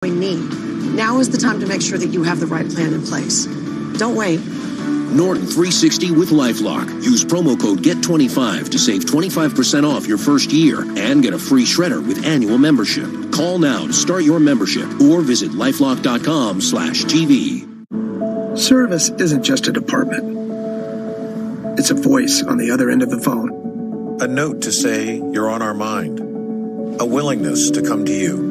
need. Now is the time to make sure that you have the right plan in place. Don't wait. Norton 360 with LifeLock. Use promo code GET25 to save 25% off your first year and get a free shredder with annual membership. Call now to start your membership or visit lifelock.com/TV. Service isn't just a department. It's a voice on the other end of the phone. A note to say you're on our mind. A willingness to come to you.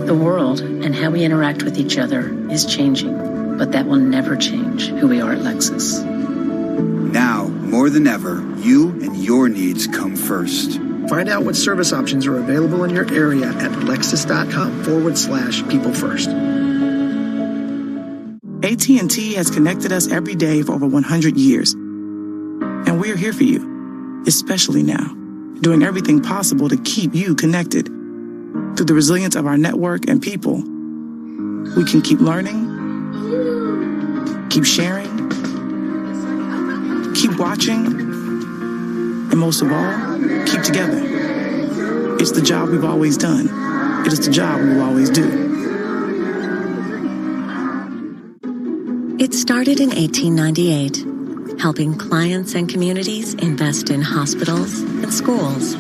The world and how we interact with each other is changing, but that will never change who we are at Lexus. Now, more than ever, you and your needs come first. Find out what service options are available in your area at lexus.com/people first. AT&T has connected us every day for over 100 years. And we're here for you, especially now, doing everything possible to keep you connected. Through the resilience of our network and people, we can keep learning, keep sharing, keep watching, and most of all, keep together. It's the job we've always done. It is the job we will always do. It started in 1898, helping clients and communities invest in hospitals and schools,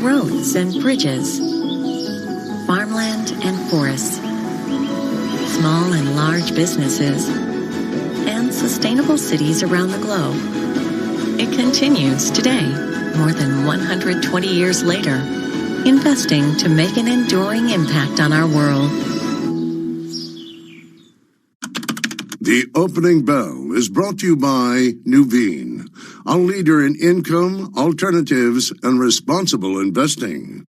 roads and bridges, farmland and forests, small and large businesses, and sustainable cities around the globe. It continues today, more than 120 years later, investing to make an enduring impact on our world. The opening bell is brought to you by Nuveen, a leader in income, alternatives, and responsible investing.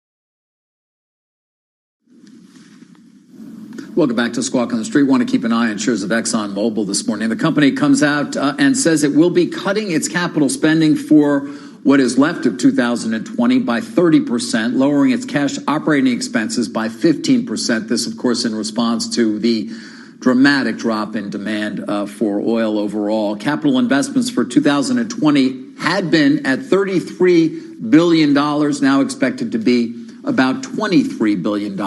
Welcome back to Squawk on the Street. Want to keep an eye on shares of ExxonMobil this morning. The company comes out and says it will be cutting its capital spending for what is left of 2020 by 30%, lowering its cash operating expenses by 15%. This, of course, in response to the dramatic drop in demand for oil overall. Capital investments for 2020 had been at $33 billion, now expected to be about $23 billion.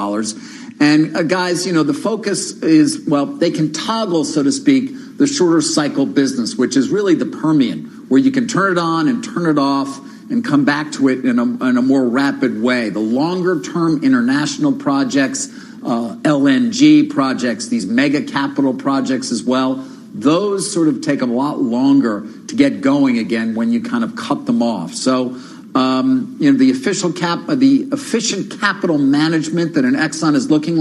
And guys, you know, the focus is, well, they can toggle, so to speak, the shorter cycle business, which is really the Permian, where you can turn it on and turn it off and come back to it in a more rapid way. The longer term international projects, LNG projects, these mega capital projects as well, those sort of take a lot longer to get going again when you kind of cut them off. So, you know, the efficient capital management that an Exxon is looking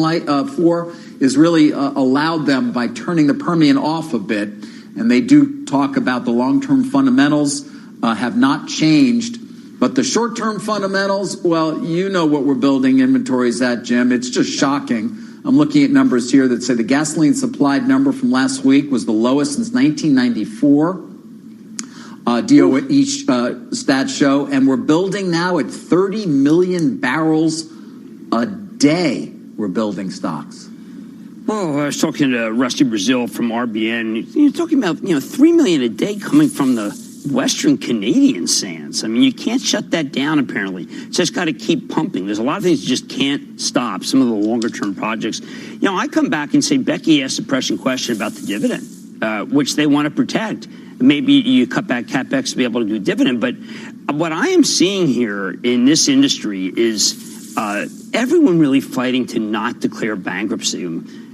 for is really allowed them by turning the Permian off a bit. And they do talk about the long-term fundamentals have not changed. But the short-term fundamentals, well, you know what we're building inventories at, Jim. It's just shocking. I'm looking at numbers here that say the gasoline supplied number from last week was the lowest since 1994. DOE stats show, and we're building now at 30 million barrels a day. We're building stocks. Well, I was talking to Rusty Brazil from RBN. You're talking about 3 million a day coming from the Western Canadian sands. I mean, you can't shut that down. Apparently, it's just got to keep pumping. There's a lot of things you just can't stop. Some of the longer term projects. I come back and say Becky asked a pressing question about the dividend, which they want to protect. Maybe you cut back CapEx to be able to do dividend. But what I am seeing here in this industry is everyone really fighting to not declare bankruptcy.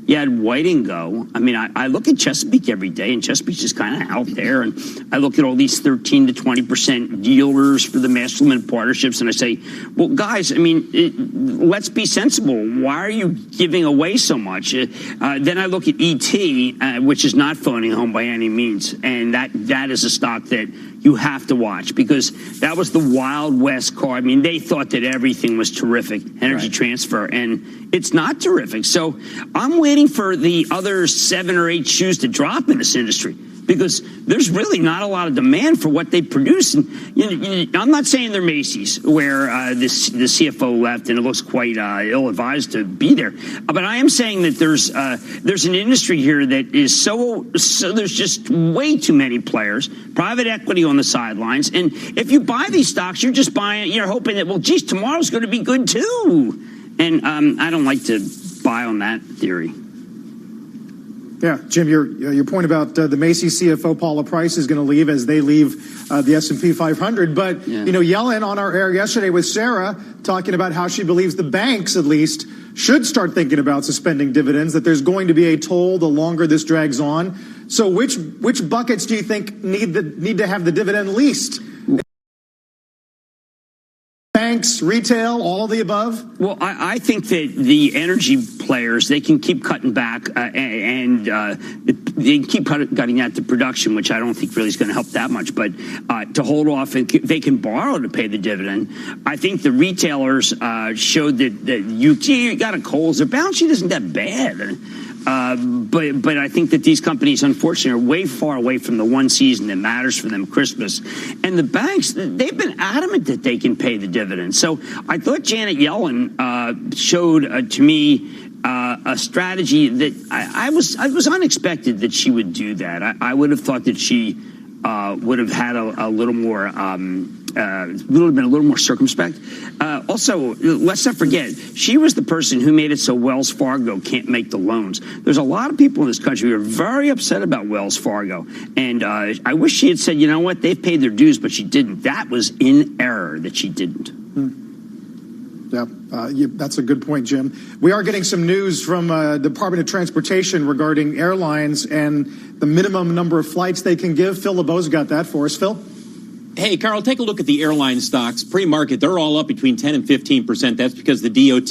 You had Whiting go. I mean, I look at Chesapeake every day, and Chesapeake's just kind of out there. And I look at all these 13 to 20% dealers for the master limited partnerships, and I say, well, guys, I mean, let's be sensible. Why are you giving away so much? Then I look at ET, which is not phoning home by any means, and that is a stock that you have to watch because that was the Wild West car. I mean, they thought that everything was terrific, Energy Transfer, and it's not terrific. So I'm waiting for the other 7 or 8 shoes to drop in this industry because there's really not a lot of demand for what they produce. And I'm not saying they're Macy's, where the CFO left and it looks quite ill-advised to be there. But I am saying that there's an industry here that is so there's just way too many players, private equity on the sidelines. And if you buy these stocks, you're just buying, you're hoping that, well, geez, tomorrow's going to be good too. And I don't like to buy on that theory. Yeah, Jim, your point about the Macy's CFO Paula Price is going to leave as they leave the S&P 500. But, Yellen on our air yesterday with Sarah talking about how she believes the banks, at least, should start thinking about suspending dividends, that there's going to be a toll the longer this drags on. So which buckets do you think need to have the dividend least? Banks, retail, all of the above? Well, I think that the energy players, they can keep cutting back and they keep cutting out the production, which I don't think really is going to help that much. But to hold off, and they can borrow to pay the dividend. I think the retailers showed that you got a Kohl's, their balance sheet isn't that bad. But I think that these companies, unfortunately, are way far away from the one season that matters for them, Christmas. And the banks, they've been adamant that they can pay the dividend. So I thought Janet Yellen showed to me a strategy that I was unexpected that she would do that. I would have thought that she would have had a little more. Would have been a little more circumspect. Also, let's not forget, she was the person who made it so Wells Fargo can't make the loans. There's a lot of people in this country who are very upset about Wells Fargo. And I wish she had said, you know what, they've paid their dues, but she didn't. That was in error that she didn't. Yeah, that's a good point, Jim. We are getting some news from the Department of Transportation regarding airlines and the minimum number of flights they can give. Phil LeBeau's got that for us. Phil? Hey, Carl, take a look at the airline stocks. Pre-market, they're all up between 10 and 15%. That's because the DOT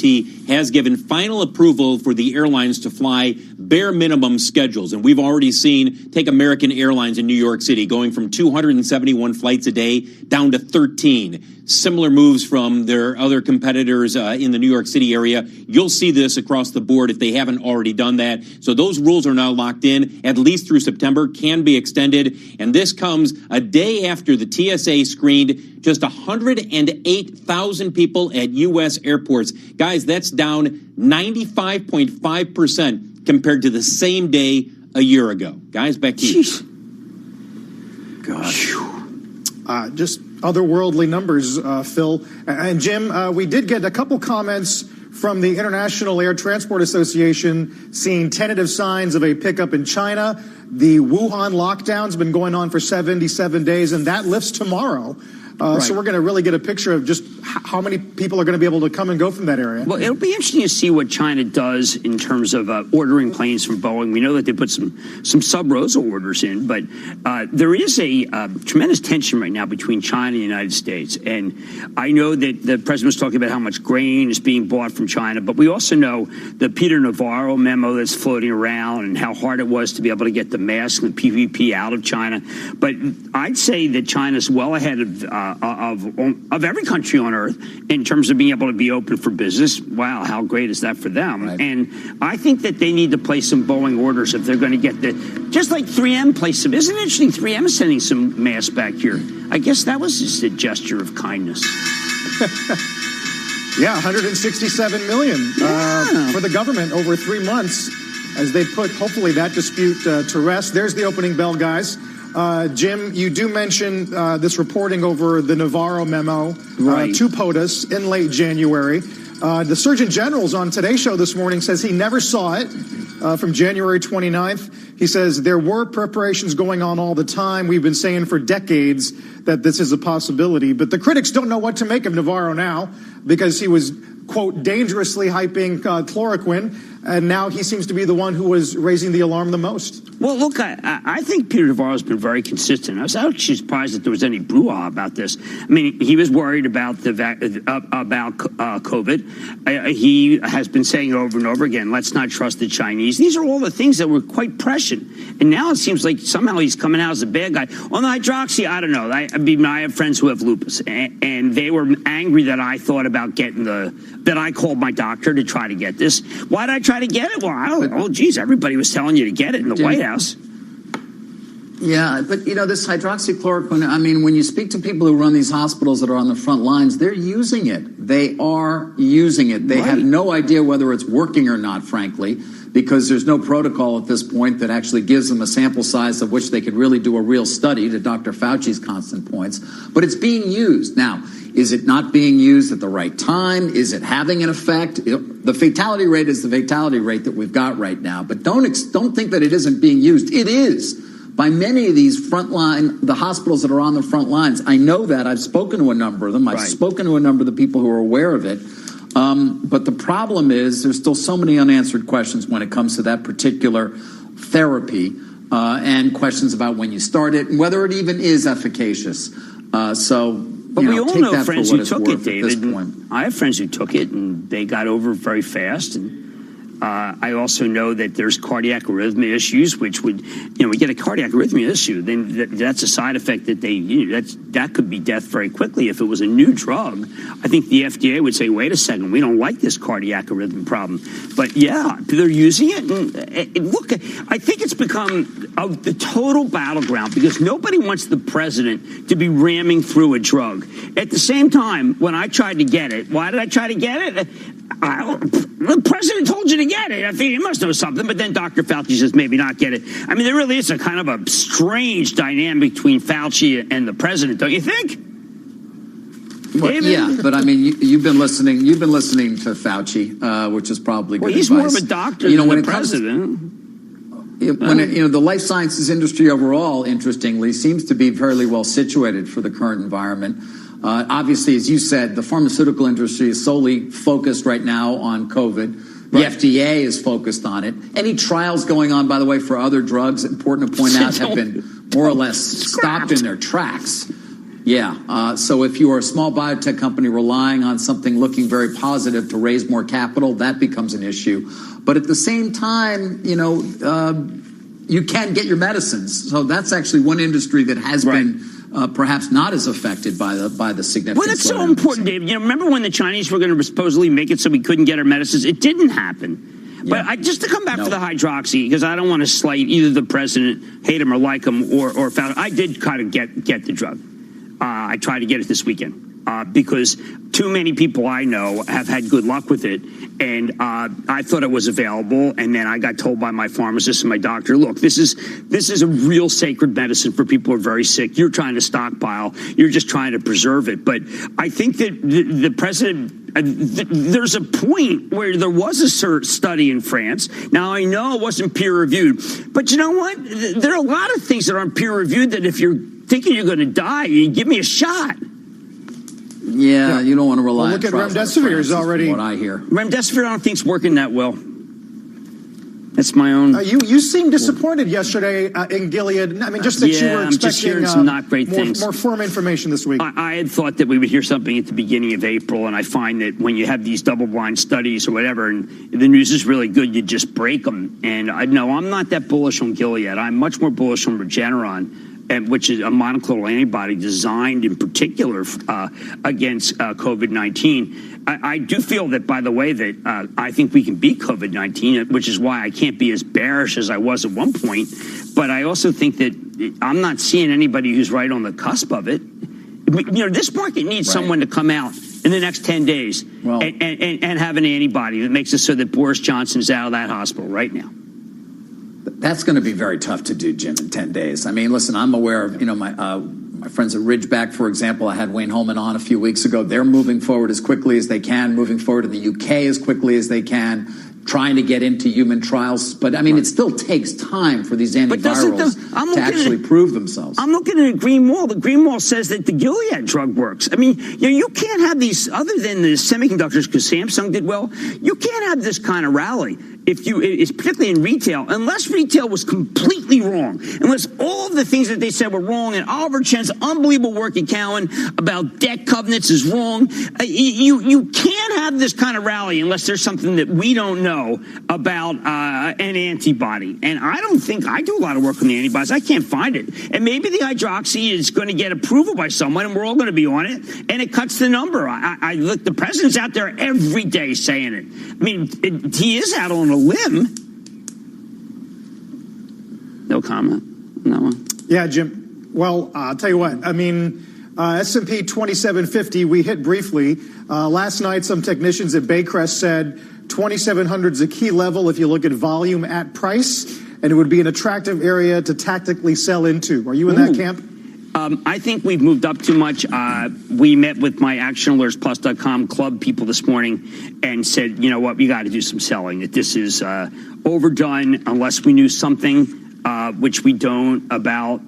has given final approval for the airlines to fly bare minimum schedules. And we've already seen, take American Airlines in New York City, going from 271 flights a day down to 13. Similar moves from their other competitors in the New York City area. You'll see this across the board if they haven't already done that. So those rules are now locked in, at least through September, can be extended. And this comes a day after the TSA screened just 108,000 people at U.S. airports. Guys, that's down 95.5% compared to the same day a year ago. Guys, back to you. Gosh. Just otherworldly numbers, Phil. And Jim, we did get a couple comments from the International Air Transport Association seeing tentative signs of a pickup in China. The Wuhan lockdown's been going on for 77 days, and that lifts tomorrow. So we're going to really get a picture of just how many people are going to be able to come and go from that area. Well, it'll be interesting to see what China does in terms of ordering planes from Boeing. We know that they put some sub-Rosa orders in, but there is a tremendous tension right now between China and the United States. And I know that the president was talking about how much grain is being bought from China, but we also know the Peter Navarro memo that's floating around and how hard it was to be able to get the masks and the PPP out of China. But I'd say that China's well ahead of every country on earth in terms of being able to be open for business. Wow, how great is that for them? Right. And I think that they need to place some Boeing orders if they're going to get just like 3M placed some. Isn't it interesting? 3M is sending some masks back here. I guess that was just a gesture of kindness. Yeah, $167 million for the government over 3 months as they put, hopefully, that dispute to rest. There's the opening bell, guys. Jim, you do mention this reporting over the Navarro memo to POTUS in late January. The Surgeon General's on Today's Show this morning says he never saw it from January 29th. He says there were preparations going on all the time. We've been saying for decades that this is a possibility. But the critics don't know what to make of Navarro now because he was, quote, dangerously hyping chloroquine. And now he seems to be the one who was raising the alarm the most. Well, look, I think Peter Navarro has been very consistent. I was actually surprised that there was any brouhaha about this. I mean, he was worried about COVID. He has been saying over and over again, let's not trust the Chinese. These are all the things that were quite prescient. And now it seems like somehow he's coming out as a bad guy. On the hydroxy, I don't know. I have friends who have lupus, and they were angry that I thought about getting that I called my doctor to try to get this. Why did I try to get it? Well, I don't know. Oh, geez, everybody was telling you to get it in the White House. Yeah, but, this hydroxychloroquine, I mean, when you speak to people who run these hospitals that are on the front lines, they're using it. They are using it. They have no idea whether it's working or not, frankly, because there's no protocol at this point that actually gives them a sample size of which they could really do a real study, to Dr. Fauci's constant points. But it's being used. Now, is it not being used at the right time? Is it having an effect? The fatality rate is the fatality rate that we've got right now. But don't think that it isn't being used. It is. By many of these the hospitals that are on the front lines. I know that. I've spoken to a number of them. I've spoken to a number of the people who are aware of it. But the problem is there's still so many unanswered questions when it comes to that particular therapy, and questions about when you start it and whether it even is efficacious. But we all know friends who took it, David. I have friends who took it, and they got over it very fast. And I also know that there's cardiac arrhythmia issues, which would, we get a cardiac arrhythmia issue, then that's a side effect that that could be death very quickly. If it was a new drug, I think the FDA would say, wait a second, we don't like this cardiac arrhythmia problem. But yeah, they're using it. And look, I think it's become the total battleground because nobody wants the president to be ramming through a drug. At the same time, when I tried to get it, why did I try to get it? The president told you to get it. I think he must know something. But then Dr. Fauci says maybe not get it. I mean, there really is a kind of a strange dynamic between Fauci and the president, don't you think? Well, yeah, but I mean, you've been listening to Fauci, which is probably good he's advice. More of a doctor than when the president. The life sciences industry overall, interestingly, seems to be fairly well situated for the current environment. Obviously, as you said, the pharmaceutical industry is solely focused right now on COVID. The FDA is focused on it. Any trials going on, by the way, for other drugs, important to point out, have been more or less stopped in their tracks. Yeah. So if you are a small biotech company relying on something looking very positive to raise more capital, that becomes an issue. But at the same time, you can get your medicines. So that's actually one industry that has been perhaps not as affected by the significant. Well, that's so important, David. Remember when the Chinese were going to supposedly make it so we couldn't get our medicines? It didn't happen. Yeah. But just to come back to the hydroxy, because I don't want to slight either the president, hate him or like him, or Fauci. I did kind of get the drug. I tried to get it this weekend because too many people I know have had good luck with it. And I thought it was available. And then I got told by my pharmacist and my doctor, look, this is a real sacred medicine for people who are very sick. You're trying to stockpile. You're just trying to preserve it. But I think that the president, there's a point where there was a study in France. Now, I know it wasn't peer reviewed. But you know what? There are a lot of things that aren't peer reviewed that if you're thinking you're going to die, you give me a shot. Yeah, you don't want to rely on look at remdesivir is already what I hear. Remdesivir I don't think's working that well. That's my own. You seemed disappointed yesterday in Gilead. I mean, just that you were expecting just hearing some not great things. More firm information this week. I had thought that we would hear something at the beginning of April, and I find that when you have these double-blind studies or whatever, and the news is really good, you just break them. And I'm not that bullish on Gilead. I'm much more bullish on Regeneron, which is a monoclonal antibody designed in particular against COVID-19. I do feel that, by the way, that I think we can beat COVID-19, which is why I can't be as bearish as I was at one point. But I also think that I'm not seeing anybody who's right on the cusp of it. This market needs someone to come out in the next 10 days and have an antibody that makes it so that Boris Johnson's out of that hospital right now. That's going to be very tough to do, Jim, in 10 days. I mean, listen, I'm aware of, my friends at Ridgeback, for example. I had Wayne Holman on a few weeks ago. They're moving forward as quickly as they can, moving forward in the UK as quickly as they can, trying to get into human trials. But, I mean, it still takes time for these antivirals to actually prove themselves. I'm looking at a Green Wall. The Green Wall says that the Gilead drug works. I mean, you can't have these, other than the semiconductors, because Samsung did well, you can't have this kind of rally. It's particularly in retail, unless retail was completely wrong, unless all of the things that they said were wrong, and Oliver Chen's unbelievable work at Cowen about debt covenants is wrong. You can't have this kind of rally unless there's something that we don't know about an antibody. And I don't think I do a lot of work on the antibodies. I can't find it. And maybe the hydroxy is going to get approval by someone, and we're all going to be on it, and it cuts the number. Look, the president's out there every day saying it. I mean, he is out on a limb. No comment. No one. Yeah, Jim. Well, I'll tell you what. I mean, S&P 2750, we hit briefly. Last night, some technicians at Baycrest said 2,700 is a key level if you look at volume at price, and it would be an attractive area to tactically sell into. Are you in that camp? I think we've moved up too much. We met with my ActionAlertsPlus.com club people this morning and said, you know what, we got to do some selling. That this is overdone unless we knew something, which we don't, about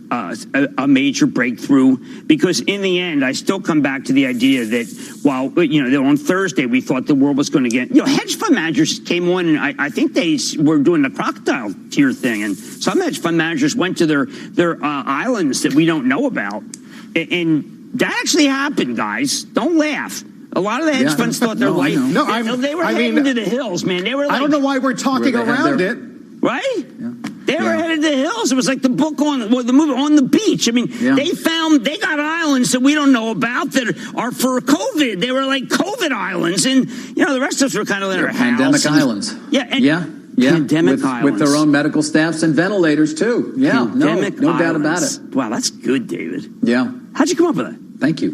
a major breakthrough. Because in the end, I still come back to the idea that while, on Thursday we thought the world was going to get, hedge fund managers came on, and I think they were doing the crocodile tear thing, and some hedge fund managers went to their islands that we don't know about, and that actually happened, guys. Don't laugh. A lot of the hedge funds thought their life. They were heading to the hills, man. They were. I don't know why we're talking around it, right? Yeah. They were headed to the hills. It was like the book the movie On the Beach. I mean, they got islands that we don't know about that are for COVID. They were like COVID islands, and the rest of us were kind of in our pandemic house. islands. Pandemic islands with their own medical staffs and ventilators too. Yeah, no doubt about it. Wow, that's good, David. Yeah, how'd you come up with that? Thank you.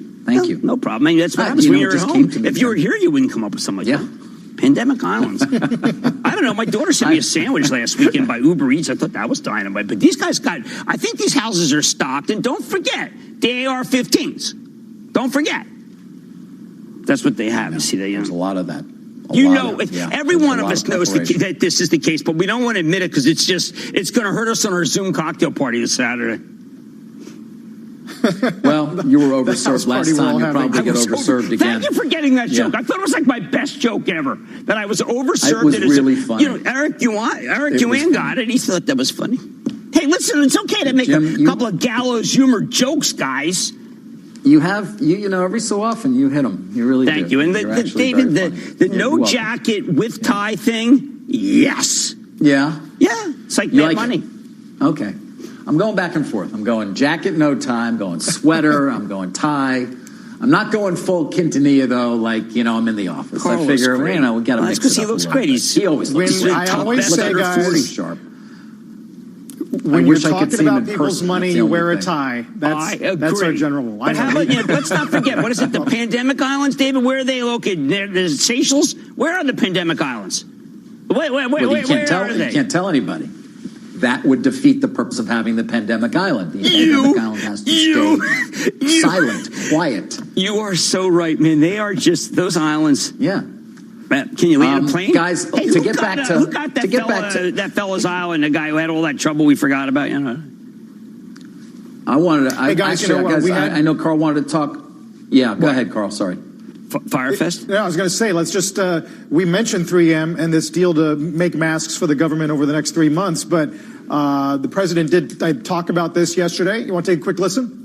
No problem. I mean, that's what happens when you're at home. If you were here, you wouldn't come up with something like that. Pandemic islands. I don't know. My daughter sent me a sandwich last weekend by Uber Eats. I thought that was dynamite. But these guys I think these houses are stocked. And don't forget, the AR-15s. Don't forget. That's what they have. You see, there's a lot of that. Every one of us knows that this is the case, but we don't want to admit it because it's going to hurt us on our Zoom cocktail party this Saturday. Well, you were overserved last time. You'll probably get overserved again. Thank you for getting that joke. I thought it was like my best joke ever. That I was overserved. It was really funny. Eric Yuan got it. He thought that was funny. Hey, listen, it's okay to make a couple of gallows humor jokes, guys. You have, every so often you hit them. You really do. Thank you. And David, the no jacket with tie thing, yes. Yeah? Yeah. It's like Mad Money. Okay. I'm going back and forth. I'm going jacket, no tie. I'm going sweater. I'm going tie. I'm not going full quintanilla, though, like, I'm in the office. Carl, I figure, we got to mix it up. Because he looks great. He always looks great. I always say, guys, 40 sharp. When you're talking about people's money, you wear a tie. That's our general rule. But how about, let's not forget, what is it, the Pandemic Islands, David? Where are they located? The Seychelles? Where are the Pandemic Islands? Where are they? You can't tell anybody. That would defeat the purpose of having the Pandemic Island. The Pandemic Island has to stay silent, quiet. You are so right, man. They are just those islands. Yeah. Can you land a plane? Guys, who got that fella's island, the guy who had all that trouble we forgot about? I wanted to. Hey, guys, I know Carl wanted to talk. Yeah, go ahead, Carl. Sorry. Firefest? Yeah, I was going to say, let's just, we mentioned 3M and this deal to make masks for the government over the next 3 months, but the president did talk about this yesterday. You want to take a quick listen?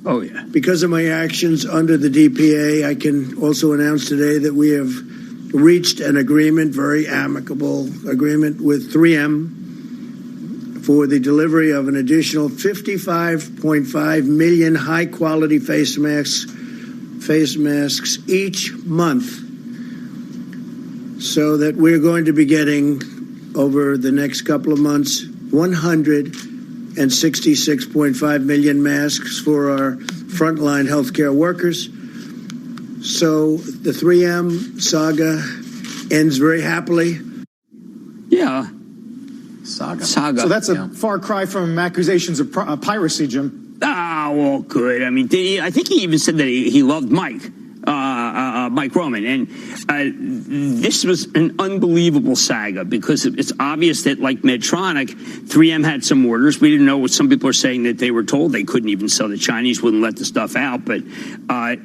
Oh, yeah. Because of my actions under the DPA, I can also announce today that we have reached an agreement, very amicable agreement with 3M for the delivery of an additional 55.5 million high-quality face masks each month, so that we're going to be getting, over the next couple of months, 166.5 million masks for our frontline healthcare workers. So the 3M saga ends very happily. Yeah. Saga. So that's a far cry from accusations of piracy, Jim. Ah, well, good. I mean, I think he even said that he loved Mike Roman. And this was an unbelievable saga because it's obvious that, like Medtronic, 3M had some orders. We didn't know what some people are saying, that they were told they couldn't even sell. The Chinese wouldn't let the stuff out. But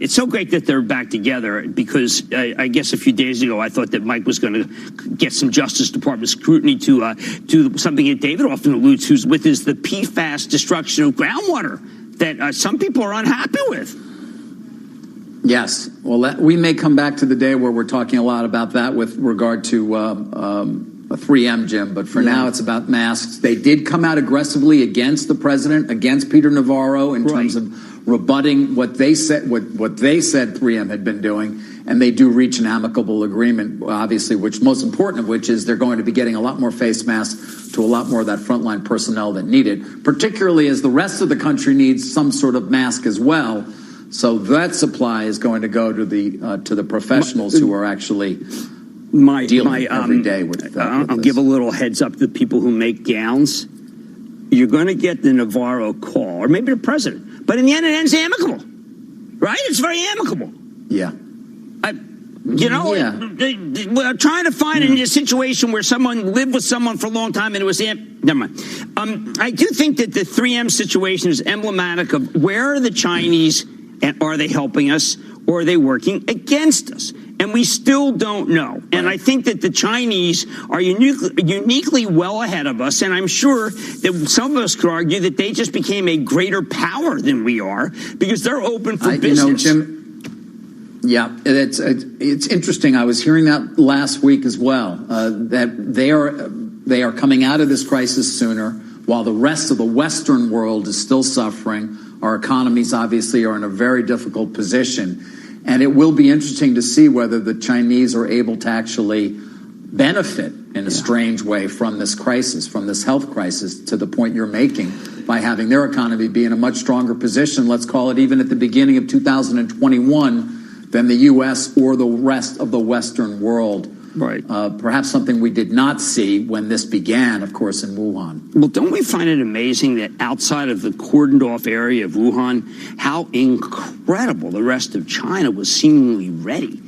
it's so great that they're back together because I guess a few days ago I thought that Mike was going to get some Justice Department scrutiny to do something that David often alludes to, with is the PFAS destruction of groundwater that some people are unhappy with. Yes. Well, we may come back to the day where we're talking a lot about that with regard to 3M, Jim. But for now, it's about masks. They did come out aggressively against the president, against Peter Navarro, in terms of rebutting what they said 3M had been doing. and they do reach an amicable agreement, obviously, which most important of which is they're going to be getting a lot more face masks to a lot more of that frontline personnel that need it, particularly as the rest of the country needs some sort of mask as well. So that supply is going to go to the professionals who are actually dealing every day with I'll give a little heads up to the people who make gowns. You're going to get the Navarro call, or maybe the president. But in the end, it ends amicable, right? It's very amicable. Yeah. We're trying to find a situation where someone lived with someone for a long time and it was never mind. I do think that the 3M situation is emblematic of where are the Chinese, and are they helping us, or are they working against us? And we still don't know. And I think that the Chinese are uniquely well ahead of us. And I'm sure that some of us could argue that they just became a greater power than we are because they're open for business. Jim, yeah, it's interesting. I was hearing that last week as well, that they are coming out of this crisis sooner while the rest of the Western world is still suffering. Our economies obviously are in a very difficult position. And it will be interesting to see whether the Chinese are able to actually benefit in a strange way from this crisis, from this health crisis, to the point you're making, by having their economy be in a much stronger position, let's call it even at the beginning of 2021, than the U.S. or the rest of the Western world. Right. Perhaps something we did not see when this began, of course, in Wuhan. Well, don't we find it amazing that outside of the cordoned off area of Wuhan, how incredible the rest of China was seemingly ready?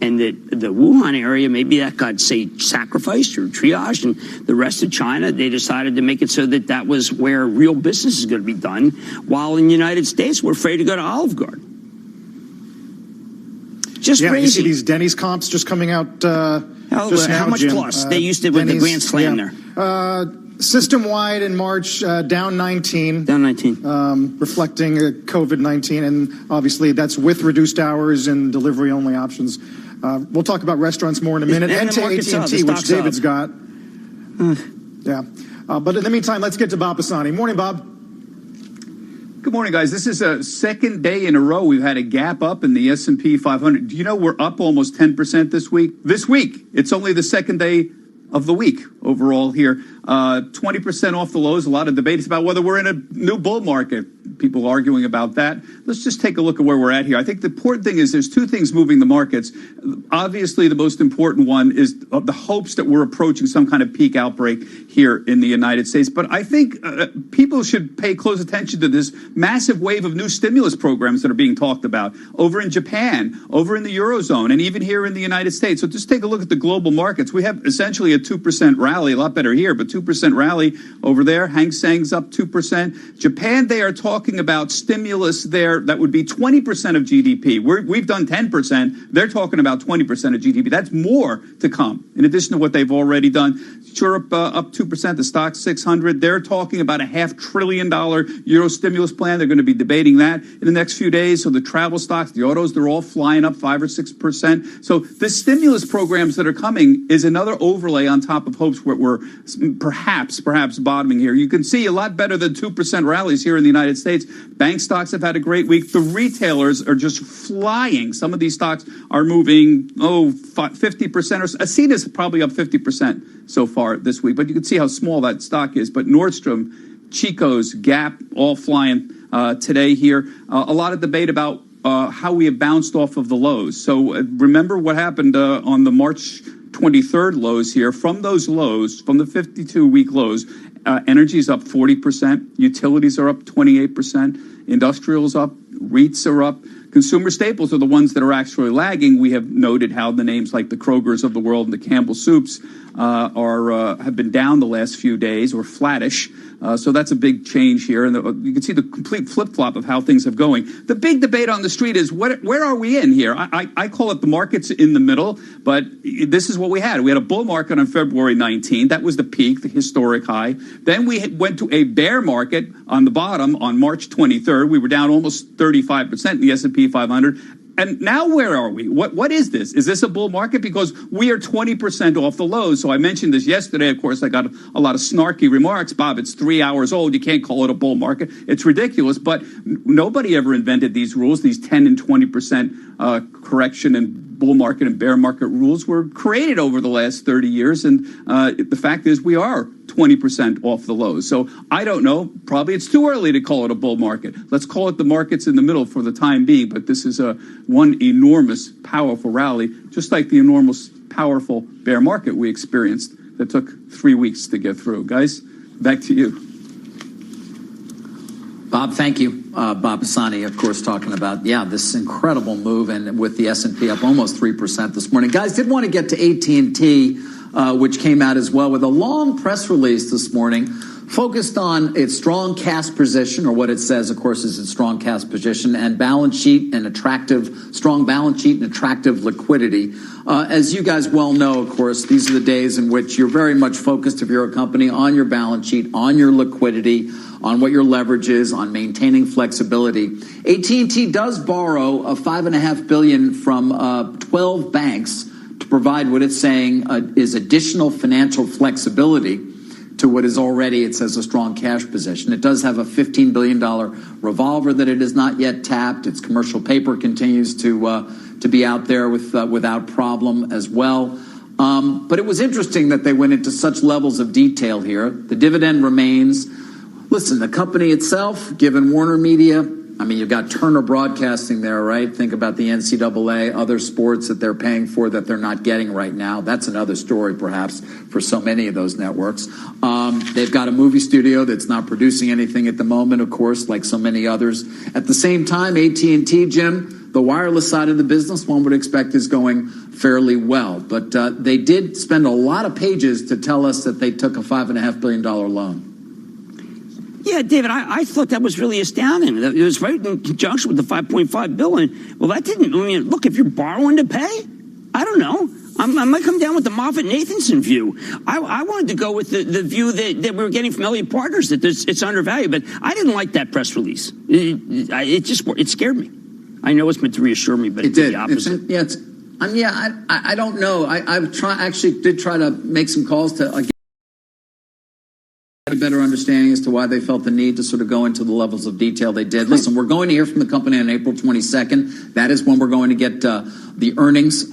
And that the Wuhan area, maybe that got, say, sacrificed or triaged, and the rest of China, they decided to make it so that that was where real business is going to be done, while in the United States, we're afraid to go to Olive Garden. Just crazy. You see these Denny's comps just coming out how much Jim? plus? They used it with the Grand Slam there. System-wide in March, down 19. Down 19. Reflecting COVID-19, and obviously that's with reduced hours and delivery-only options. We'll talk about restaurants more in a minute. And to AT&T, which David's got. But in the meantime, let's get to Bob Pisani. Morning, Bob. Good morning, guys. This is a second day in a row we've had a gap up in the S&P 500. Do you know we're up almost 10% this week? This week. It's only the second day of the week overall here. 20% off the lows. A lot of debates about whether we're in a new bull market. People arguing about that. Let's just take a look at where we're at here. I think the important thing is there's two things moving the markets. Obviously, the most important one is the hopes that we're approaching some kind of peak outbreak here in the United States. But I think people should pay close attention to this massive wave of new stimulus programs that are being talked about over in Japan, over in the Eurozone, and even here in the United States. So just take a look at the global markets. We have essentially a 2% rally, a lot better here, but 2% rally over there. Hang Seng's up 2%. Japan, they are talking about stimulus there that would be 20% of GDP. We've done 10%. They're talking about 20% of GDP. That's more to come, in addition to what they've already done. Europe up 2%, the stock 600. They're talking about a $500 billion euro stimulus plan. They're going to be debating that in the next few days. So the travel stocks, the autos, they're all flying up 5 or 6%. So the stimulus programs that are coming is another overlay on top of hopes where we're perhaps bottoming here. You can see a lot better than 2% rallies here in the United States. Bank stocks have had a great week. The retailers are just flying. Some of these stocks are moving, 50% or so. Aceita's probably up 50% so far this week, but you can see how small that stock is. But Nordstrom, Chico's, Gap, all flying today here. A lot of debate about how we have bounced off of the lows. So remember what happened on the March 23rd lows here. From those lows, from the 52-week lows, energy's up 40%, utilities are up 28%, industrials up, REITs are up. Consumer staples are the ones that are actually lagging. We have noted how the names like the Krogers of the world and the Campbell Soups have been down the last few days, or flattish. So that's a big change here. And you can see the complete flip-flop of how things are going. The big debate on the street is where are we in here? I call it the market's in the middle, but this is what we had. We had a bull market on February 19th. That was the peak, the historic high. Then we went to a bear market on the bottom on March 23rd. We were down almost 35% in the S&P 500. And now where are we? What is this? Is this a bull market? Because we are 20% off the lows. So I mentioned this yesterday. Of course, I got a lot of snarky remarks. Bob, it's 3 hours old. You can't call it a bull market. It's ridiculous. But nobody ever invented these rules, these 10 and 20% correction and bull market and bear market rules were created over the last 30 years. And the fact is we are 20% off the lows. So I don't know. Probably it's too early to call it a bull market. Let's call it the markets in the middle for the time being. But this is one enormous, powerful rally, just like the enormous, powerful bear market we experienced that took 3 weeks to get through. Guys, back to you. Bob, thank you. Bob Pisani, of course, talking about, this incredible move, and with the S&P up almost 3% this morning. Guys, did want to get to AT&T, which came out as well with a long press release this morning, focused on its strong cash position, or what it says, of course, is its strong cash position, and balance sheet and strong balance sheet and attractive liquidity. As you guys well know, of course, these are the days in which you're very much focused, if you're a company, on your balance sheet, on your liquidity, on what your leverage is, on maintaining flexibility. AT&T does borrow $5.5 billion from 12 banks to provide what it's saying is additional financial flexibility to what is already, it says, a strong cash position. It does have a $15 billion revolver that it has not yet tapped. Its commercial paper continues to be out there without problem as well. But it was interesting that they went into such levels of detail here. The dividend remains. Listen, the company itself, given Warner Media, I mean, you've got Turner Broadcasting there, right? Think about the NCAA, other sports that they're paying for that they're not getting right now. That's another story, perhaps, for so many of those networks. They've got a movie studio that's not producing anything at the moment, of course, like so many others. At the same time, AT&T, Jim, the wireless side of the business, one would expect, is going fairly well. But they did spend a lot of pages to tell us that they took a $5.5 billion loan. Yeah, David, I thought that was really astounding. It was right in conjunction with the $5.5 billion. Well, that didn't, look, if you're borrowing to pay, I don't know. I might come down with the Moffett-Nathanson view. I wanted to go with the view that we were getting from Elliott Partners, that it's undervalued. But I didn't like that press release. It scared me. I know it's meant to reassure me, but it did the opposite. I don't know. I actually did try to make some calls to a better understanding as to why they felt the need to sort of go into the levels of detail they did. Listen, we're going to hear from the company on April 22nd. That is when we're going to get the earnings,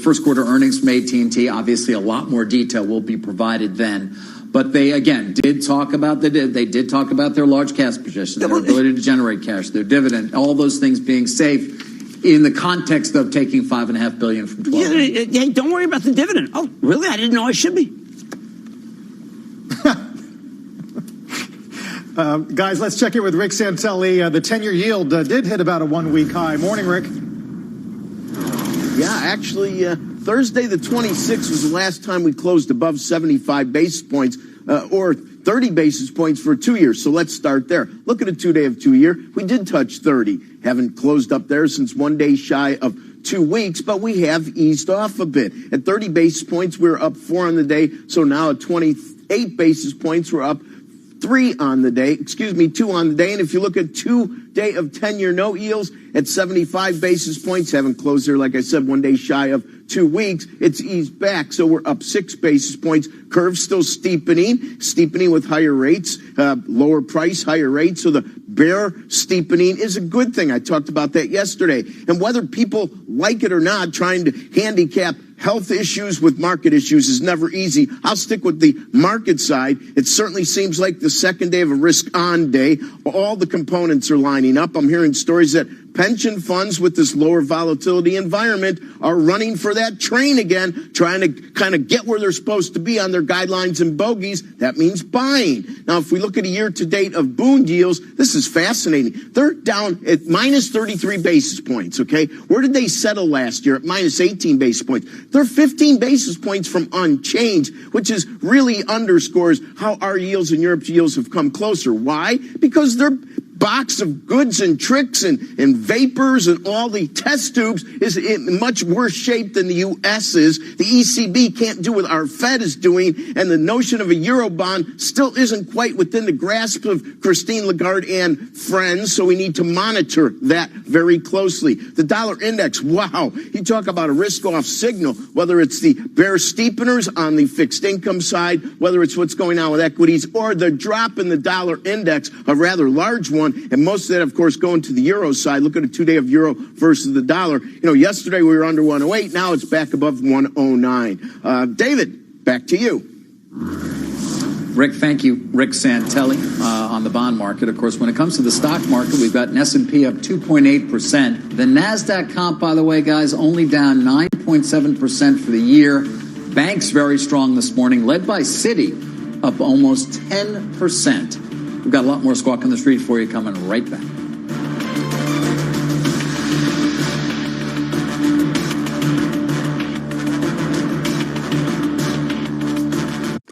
first quarter earnings from AT&T. Obviously, a lot more detail will be provided then. But they, again, did talk about their large cash position, their ability to generate cash, their dividend, all those things being safe in the context of taking $5.5 billion from 12. Yeah, don't worry about the dividend. Oh, really? I didn't know I should be. Guys, let's check in with Rick Santelli. The 10-year yield did hit about a 1-week high. Morning, Rick. Yeah, actually, Thursday the 26th was the last time we closed above 75 basis points or 30 basis points for 2 years. So let's start there. Look at a 2-day of 2-year. We did touch 30. Haven't closed up there since 1 day shy of 2 weeks, but we have eased off a bit. At 30 basis points, we're up 4 on the day. So now at 28 basis points, we're up 2 on the day. And if you look at 2 day of 10-year note yields at 75 basis points, haven't closed there, like I said, 1 day shy of 2 weeks, it's eased back. So we're up 6 basis points. Curve still steepening with higher rates, lower price, higher rates. So the bear steepening is a good thing. I talked about that yesterday. And whether people like it or not, trying to handicap health issues with market issues is never easy. I'll stick with the market side. It certainly seems like the second day of a risk-on day. All the components are lining up. I'm hearing stories that pension funds with this lower volatility environment are running for that train again, trying to kind of get where they're supposed to be on their guidelines and bogeys. That means buying. Now, if we look at a year-to-date of bond yields, this is fascinating. They're down at minus 33 basis points, okay? Where did they settle last year? At minus 18 basis points. They're 15 basis points from unchanged, which is really underscores how our yields and Europe's yields have come closer. Why? Because they're box of goods and tricks and vapors and all the test tubes is in much worse shape than the U.S. is. The ECB can't do what our Fed is doing, and the notion of a Eurobond still isn't quite within the grasp of Christine Lagarde and friends, so we need to monitor that very closely. The dollar index, wow, you talk about a risk-off signal, whether it's the bear steepeners on the fixed income side, whether it's what's going on with equities, or the drop in the dollar index, a rather large one, going. And most of that, of course, going to the euro side. Look at a 2-day of euro versus the dollar. Yesterday we were under 108. Now it's back above 109. David, back to you. Rick, thank you. Rick Santelli on the bond market. Of course, when it comes to the stock market, we've got an S&P up 2.8%. The NASDAQ comp, by the way, guys, only down 9.7% for the year. Banks very strong this morning, led by Citi, up almost 10%. We've got a lot more Squawk on the Street for you coming right back.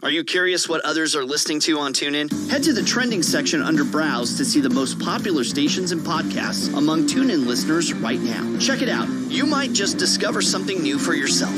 Are you curious what others are listening to on TuneIn? Head to the trending section under Browse to see the most popular stations and podcasts among TuneIn listeners right now. Check it out. You might just discover something new for yourself.